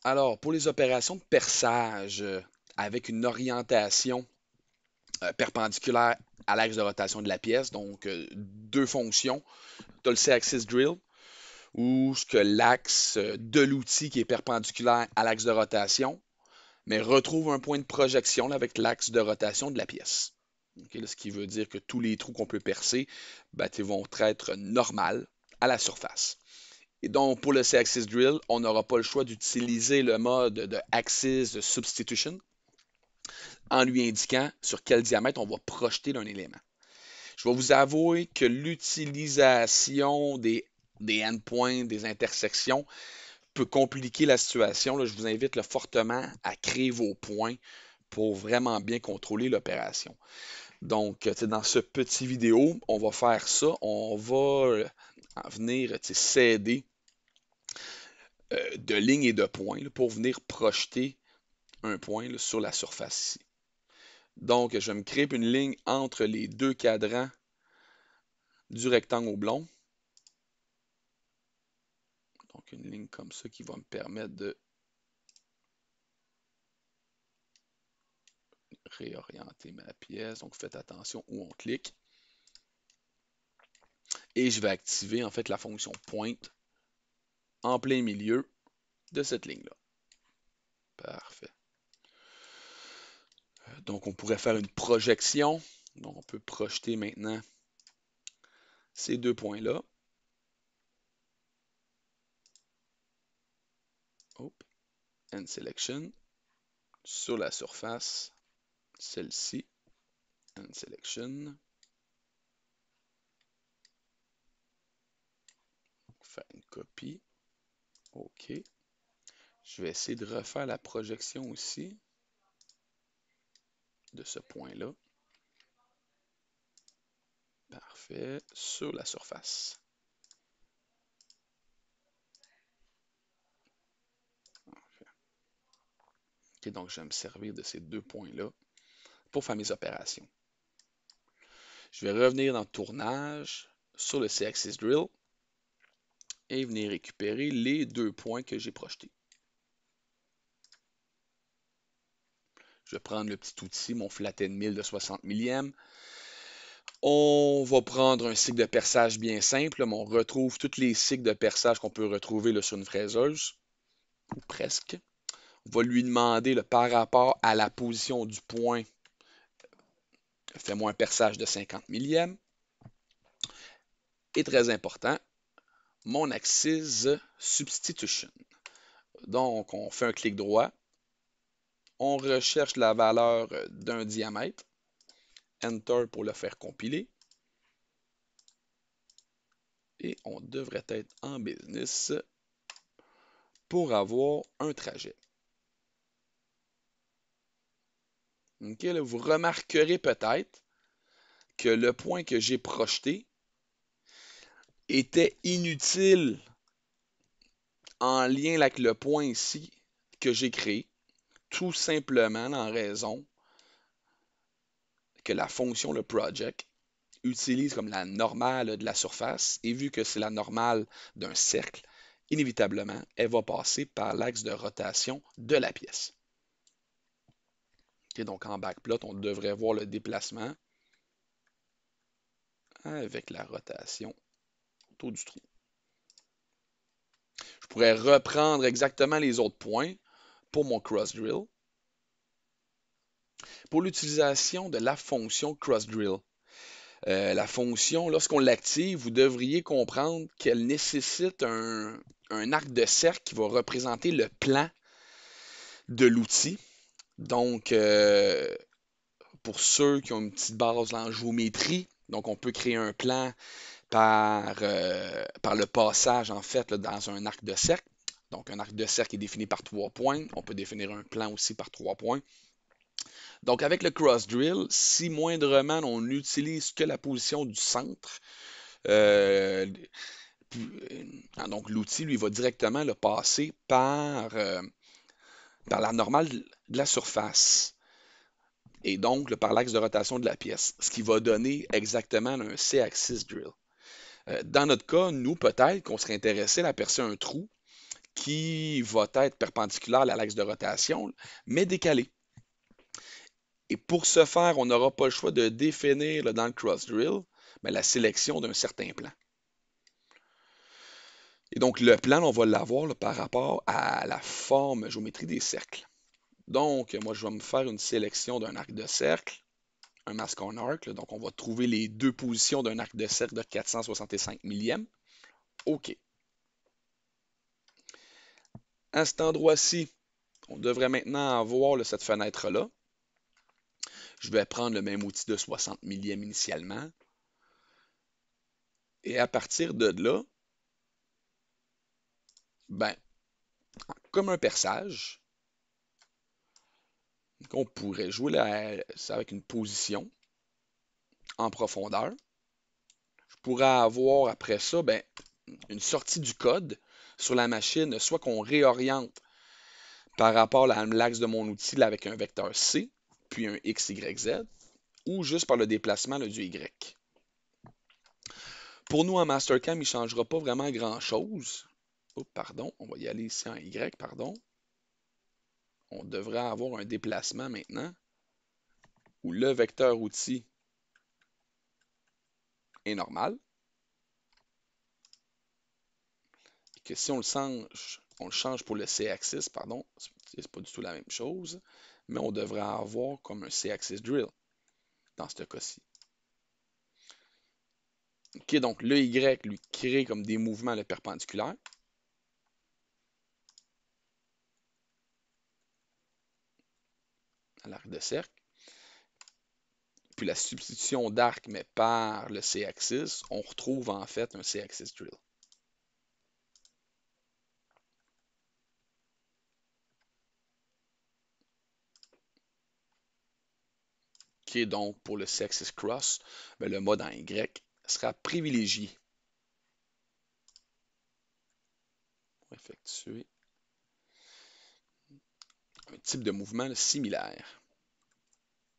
Alors, pour les opérations de perçage avec une orientation perpendiculaire à l'axe de rotation de la pièce, donc deux fonctions, tu as le C-axis drill, ou ce que l'axe de l'outil qui est perpendiculaire à l'axe de rotation, mais retrouve un point de projection là, avec l'axe de rotation de la pièce. Okay, là, ce qui veut dire que tous les trous qu'on peut percer ben, vont être normales à la surface. Et donc, pour le C-axis drill, on n'aura pas le choix d'utiliser le mode de axis substitution en lui indiquant sur quel diamètre on va projeter d'un élément. Je vais vous avouer que l'utilisation des endpoints, des intersections, peut compliquer la situation. Là, je vous invite là, fortement à créer vos points pour vraiment bien contrôler l'opération. Donc, dans ce petit vidéo, on va faire ça. On va venir s'aider de lignes et de points là, pour venir projeter un point là, sur la surface ici. Donc, je vais me créer une ligne entre les deux cadrans du rectangle oblong. Donc, une ligne comme ça qui va me permettre de réorienter ma pièce. Donc, faites attention où on clique. Et je vais activer en fait la fonction point en plein milieu de cette ligne-là. Parfait. Donc, on pourrait faire une projection. Donc, on peut projeter maintenant ces deux points-là. And selection sur la surface, celle-ci. And selection. Faire une copie. OK. Je vais essayer de refaire la projection aussi de ce point-là. Parfait. Sur la surface. OK, donc je vais me servir de ces deux points-là pour faire mes opérations. Je vais revenir dans le tournage sur le C-axis drill et venir récupérer les deux points que j'ai projetés. Je vais prendre le petit outil, mon flathead mill de 60 millième. On va prendre un cycle de perçage bien simple, mais on retrouve tous les cycles de perçage qu'on peut retrouver là, sur une fraiseuse, ou presque. On va lui demander là, par rapport à la position du point, fais-moi un perçage de 50 millième. Et très important, mon axis substitution. Donc, on fait un clic droit, on recherche la valeur d'un diamètre, Enter pour le faire compiler, et on devrait être en business pour avoir un trajet. Okay, là, vous remarquerez peut-être que le point que j'ai projeté était inutile en lien avec le point ici que j'ai créé, tout simplement en raison que la fonction le project utilise comme la normale de la surface, et vu que c'est la normale d'un cercle, inévitablement, elle va passer par l'axe de rotation de la pièce. Okay, donc en backplot, on devrait voir le déplacement avec la rotation autour du trou. Je pourrais reprendre exactement les autres points pour mon cross drill. Pour l'utilisation de la fonction cross drill, la fonction, lorsqu'on l'active, vous devriez comprendre qu'elle nécessite un arc de cercle qui va représenter le plan de l'outil. Donc, pour ceux qui ont une petite base en géométrie, donc on peut créer un plan par le passage, en fait, là, dans un arc de cercle. Donc, un arc de cercle est défini par 3 points. On peut définir un plan aussi par 3 points. Donc, avec le cross drill, si moindrement on n'utilise que la position du centre, euh, donc l'outil, lui, va directement le passer par la normale de la surface et donc par l'axe de rotation de la pièce, ce qui va donner exactement un C-axis drill. Dans notre cas, nous, peut-être qu'on serait intéressé à percer un trou qui va être perpendiculaire à l'axe de rotation, mais décalé. Et pour ce faire, on n'aura pas le choix de définir là, dans le cross drill la sélection d'un certain plan. Et donc, le plan, on va l'avoir là, par rapport à la forme géométrie des cercles. Donc, moi, je vais me faire une sélection d'un arc de cercle, un mask on arc. Là, donc, on va trouver les deux positions d'un arc de cercle de 465 millièmes. OK. À cet endroit-ci, on devrait maintenant avoir là, cette fenêtre-là. Je vais prendre le même outil de 60 millièmes initialement. Et à partir de là, ben, comme un perçage, on pourrait jouer là, avec une position en profondeur. Je pourrais avoir après ça une sortie du code sur la machine, soit qu'on réoriente par rapport à l'axe de mon outil là, avec un vecteur C, puis un X, Y, Z, ou juste par le déplacement là, du Y. Pour nous, en Mastercam, il ne changera pas vraiment grand-chose. Oh, pardon, on va y aller ici en Y, pardon. On devrait avoir un déplacement maintenant où le vecteur outil est normal. Et que si on le change pour le C-axis, pardon, c'est pas du tout la même chose, mais on devrait avoir comme un C-axis drill dans ce cas-ci. OK, donc le Y lui crée comme des mouvements perpendiculaires. À l'arc de cercle. Puis la substitution d'arc, mais par le C-axis, on retrouve en fait un C-axis drill. Qui est donc pour le C-axis cross, le mode en Y sera privilégié. On va effectuer un type de mouvement similaire.